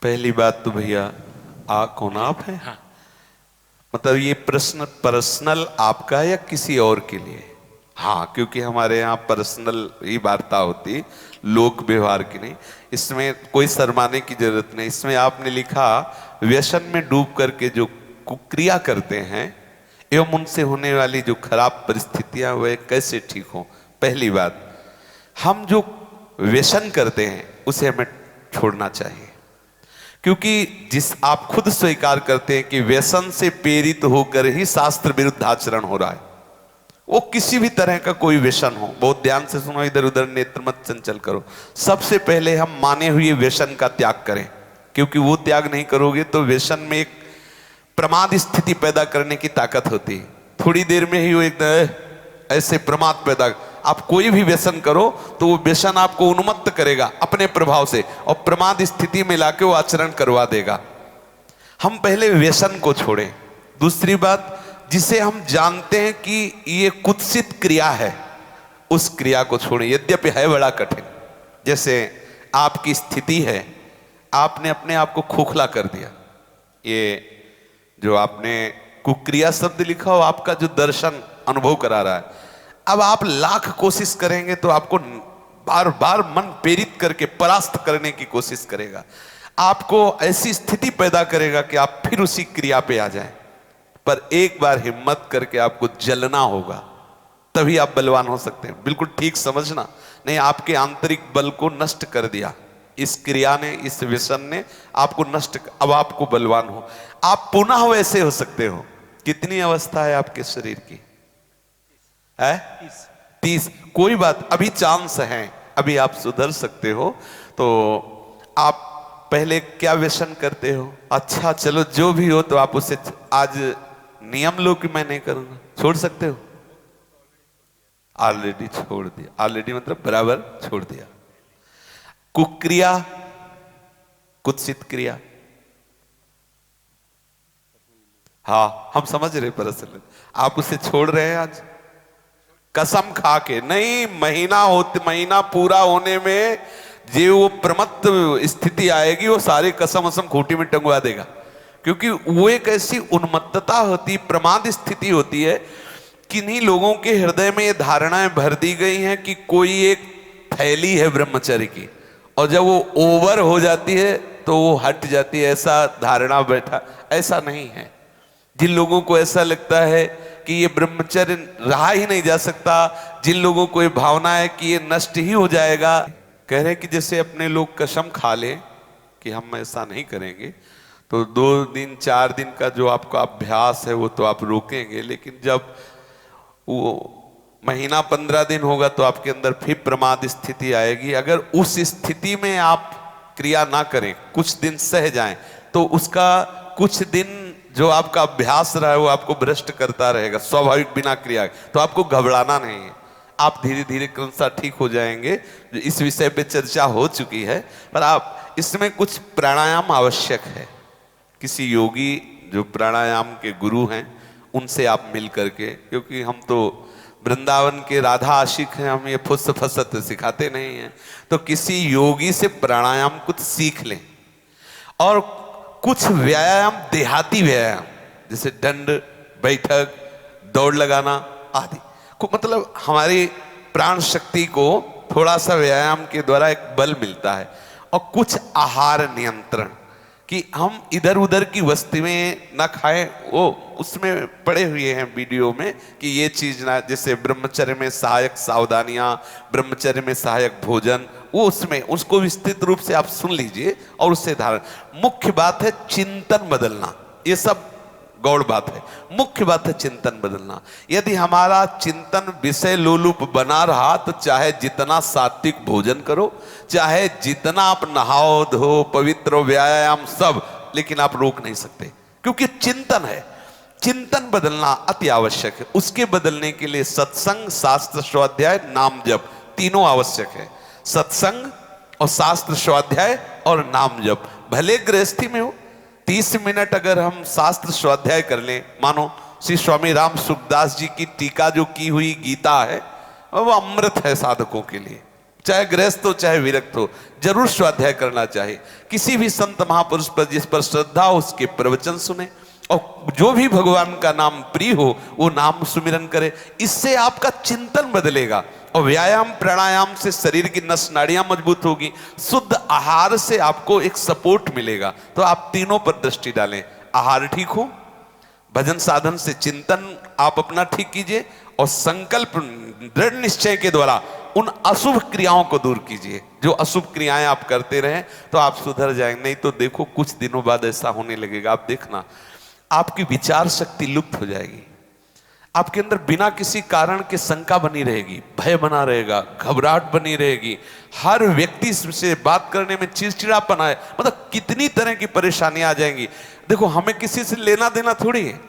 पहली बात तो भैया कौन आप हैं? हाँ। मतलब ये प्रश्न पर्सनल आपका है या किसी और के लिए? हाँ, क्योंकि हमारे यहाँ पर्सनल ही वार्ता होती, लोक व्यवहार की नहीं। इसमें कोई शर्माने की जरूरत नहीं। इसमें आपने लिखा व्यसन में डूब करके जो कुक्रिया करते हैं एवं उनसे होने वाली जो खराब परिस्थितियां वह कैसे ठीक हो। पहली बात, हम जो व्यसन करते हैं उसे हमें छोड़ना चाहिए, क्योंकि जिस आप खुद स्वीकार करते हैं कि व्यसन से प्रेरित होकर ही शास्त्र विरुद्ध आचरण हो रहा है, वो किसी भी तरह का कोई व्यसन हो, बहुत ध्यान से सुनो, इधर उधर नेत्र मत चंचल करो। सबसे पहले हम माने हुए व्यसन का त्याग करें, क्योंकि वो त्याग नहीं करोगे तो व्यसन में एक प्रमाद स्थिति पैदा करने की ताकत होती है। थोड़ी देर में ही वो एक ऐसे प्रमाद पैदा, आप कोई भी व्यसन करो तो वो व्यसन आपको उन्मत्त करेगा अपने प्रभाव से और प्रमाद स्थिति में लाके वो आचरण करवा देगा। हम पहले व्यसन को छोड़ें। दूसरी बात, जिसे हम जानते हैं कि ये कुत्सित क्रिया है, उस क्रिया को छोड़ें, यद्यपि है बड़ा कठिन। जैसे आपकी स्थिति है, आपने अपने आप को खोखला कर दिया। ये जो आपने कुक्रिया शब्द लिखा हो, आपका जो दर्शन अनुभव करा रहा है, अब आप लाख कोशिश करेंगे तो आपको बार बार मन प्रेरित करके परास्त करने की कोशिश करेगा, आपको ऐसी स्थिति पैदा करेगा कि आप फिर उसी क्रिया पे आ जाएं। पर एक बार हिम्मत करके आपको जलना होगा, तभी आप बलवान हो सकते हैं। बिल्कुल ठीक समझना, नहीं आपके आंतरिक बल को नष्ट कर दिया इस क्रिया ने, इस व्यसन ने आपको नष्ट, अब आपको बलवान हो, आप पुनः वैसे हो सकते हो। कितनी अवस्था है आपके शरीर की? है 30। कोई बात, अभी चांस है, अभी आप सुधर सकते हो। तो आप पहले क्या व्यसन करते हो? अच्छा चलो जो भी हो, तो आप उसे आज नियम लो कि मैं नहीं करूंगा, छोड़ सकते हो? ऑलरेडी छोड़ दिया। ऑलरेडी मतलब बराबर छोड़ दिया। कुक्रिया, कुत्सित क्रिया, हाँ हम समझ रहे परसल, आप उसे छोड़ रहे हैं आज कसम खा के। नहीं, महीना पूरा होने में जो वो प्रमत्त स्थिति आएगी, वो सारे कसम असम खूंटी में टंगवा देगा, क्योंकि वो एक ऐसी उन्मत्तता होती, प्रमाद स्थिति होती है। किन्हीं लोगों के हृदय में ये धारणाएं भर दी गई हैं कि कोई एक थैली है ब्रह्मचर्य की, और जब वो ओवर हो जाती है तो वो हट जाती है, ऐसा धारणा बैठा। ऐसा नहीं है। जिन लोगों को ऐसा लगता है कि ये ब्रह्मचर्य रहा ही नहीं जा सकता, जिन लोगों को ये भावना है कि ये नष्ट ही हो जाएगा, कह रहे कि जैसे अपने लोग कसम खा लें कि हम ऐसा नहीं करेंगे, तो 2 दिन 4 दिन का जो आपका अभ्यास है वो तो आप रोकेंगे, लेकिन जब वो महीना 15 दिन होगा तो आपके अंदर फिर प्रमाद स्थिति आएगी। अगर उस स्थिति में आप क्रिया ना करें, कुछ दिन सह जाएं, तो उसका कुछ दिन जो आपका अभ्यास रहा है वो आपको भ्रष्ट करता रहेगा स्वाभाविक बिना क्रिया। तो आपको घबराना नहीं है, आप धीरे धीरे क्रमशः ठीक हो जाएंगे। इस विषय पे चर्चा हो चुकी है, पर आप इसमें कुछ प्राणायाम आवश्यक है। किसी योगी जो प्राणायाम के गुरु हैं उनसे आप मिल करके, क्योंकि हम तो वृंदावन के राधा आशिक हैं, हम ये फुस फसत सिखाते नहीं हैं। तो किसी योगी से प्राणायाम कुछ सीख लें, और कुछ व्यायाम, देहाती व्यायाम जैसे दंड बैठक, दौड़ लगाना आदि को, मतलब हमारी प्राण शक्ति को थोड़ा सा व्यायाम के द्वारा एक बल मिलता है। और कुछ आहार नियंत्रण, कि हम इधर उधर की वस्तुएं ना खाएं, वो उसमें पड़े हुए हैं वीडियो में कि ये चीज ना, जैसे ब्रह्मचर्य में सहायक सावधानियां, ब्रह्मचर्य में सहायक भोजन, वो उसमें उसको विस्तृत रूप से आप सुन लीजिए और उससे धारण। मुख्य बात है चिंतन बदलना, ये सब गौड़ बात है, मुख्य बात है चिंतन बदलना। यदि हमारा चिंतन विषय लोलुप बना रहा तो चाहे जितना सात्विक भोजन करो, चाहे जितना आप नहाओ धो पवित्र व्यायाम सब, लेकिन आप रोक नहीं सकते, क्योंकि चिंतन है। चिंतन बदलना अति आवश्यक है। उसके बदलने के लिए सत्संग, शास्त्र स्वाध्याय, नाम जप तीनों आवश्यक है। सत्संग और शास्त्र स्वाध्याय और नाम जप। भले गृहस्थी में हो, 30 मिनट अगर हम शास्त्र स्वाध्याय कर लें, मानो श्री स्वामी राम सुखदास जी की टीका जो की हुई गीता है, वो अमृत है साधकों के लिए। चाहे गृहस्थ हो चाहे विरक्त हो, जरूर स्वाध्याय करना चाहिए। किसी भी संत महापुरुष पर जिस पर श्रद्धा हो उसके प्रवचन सुने, और जो भी भगवान का नाम प्रिय हो वो नाम सुमिरन करे। इससे आपका चिंतन बदलेगा, और व्यायाम प्राणायाम से शरीर की नस नाड़ियां मजबूत होगी, शुद्ध आहार से आपको एक सपोर्ट मिलेगा। तो आप तीनों पर दृष्टि डालें, आहार ठीक हो, भजन साधन से चिंतन आप अपना ठीक कीजिए, और संकल्प दृढ़ निश्चय के द्वारा उन अशुभ क्रियाओं को दूर कीजिए। जो अशुभ क्रियाएं आप करते रहें तो आप सुधर जाएंगे। नहीं तो देखो कुछ दिनों बाद ऐसा होने लगेगा, आप देखना आपकी विचार शक्ति लुप्त हो जाएगी, आपके अंदर बिना किसी कारण के शंका बनी रहेगी, भय बना रहेगा, घबराहट बनी रहेगी, हर व्यक्ति से बात करने में चिड़चिड़ापन आए, मतलब कितनी तरह की परेशानियां आ जाएंगी। देखो हमें किसी से लेना देना थोड़ी है,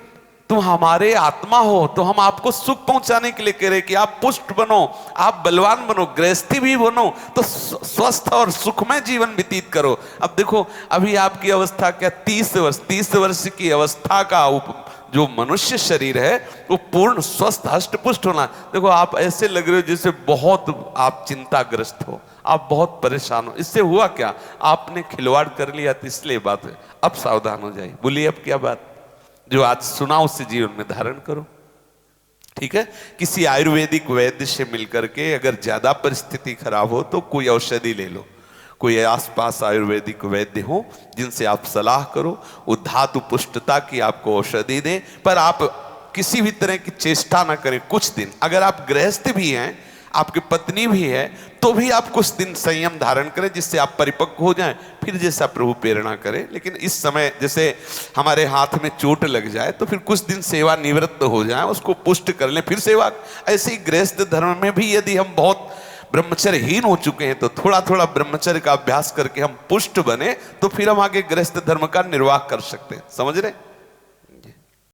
तुम हमारे आत्मा हो तो हम आपको सुख पहुंचाने के लिए कह रहे कि आप पुष्ट बनो, आप बलवान बनो, गृहस्थी भी बनो, तो स्वस्थ और सुखमय जीवन व्यतीत करो। अब देखो अभी आपकी अवस्था क्या, 30 वर्ष की अवस्था का जो मनुष्य शरीर है वो पूर्ण स्वस्थ हष्ट पुष्ट होना। देखो आप ऐसे लग रहे हो जैसे बहुत आप चिंताग्रस्त हो, आप बहुत परेशान हो। इससे हुआ क्या, आपने खिलवाड़ कर लिया, तो इसलिए बात है। अब सावधान हो जाइए। बोलिए अब क्या बात, जो आज सुना उससे जीवन में धारण करो, ठीक है। किसी आयुर्वेदिक वैद्य से मिलकर के अगर ज्यादा परिस्थिति खराब हो तो कोई औषधि ले लो, कोई आसपास आयुर्वेदिक वैद्य हो जिनसे आप सलाह करो, वो धातु पुष्टता की आपको औषधि दें। पर आप किसी भी तरह की चेष्टा ना करें कुछ दिन। अगर आप गृहस्थ भी हैं, आपकी पत्नी भी है, तो भी आप कुछ दिन संयम धारण करें जिससे आप परिपक्व हो जाएं, फिर जैसा प्रभु प्रेरणा करें। लेकिन इस समय जैसे हमारे हाथ में चोट लग जाए तो फिर कुछ दिन सेवा निवृत्त हो जाए, उसको पुष्ट कर लें, फिर सेवा। ऐसे ही गृहस्थ धर्म में भी यदि हम बहुत ब्रह्मचर्यहीन हो चुके हैं तो थोड़ा थोड़ा ब्रह्मचर्य का अभ्यास करके हम पुष्ट बने, तो फिर हम आगे गृहस्थ धर्म का निर्वाह कर सकते हैं। समझ रहे?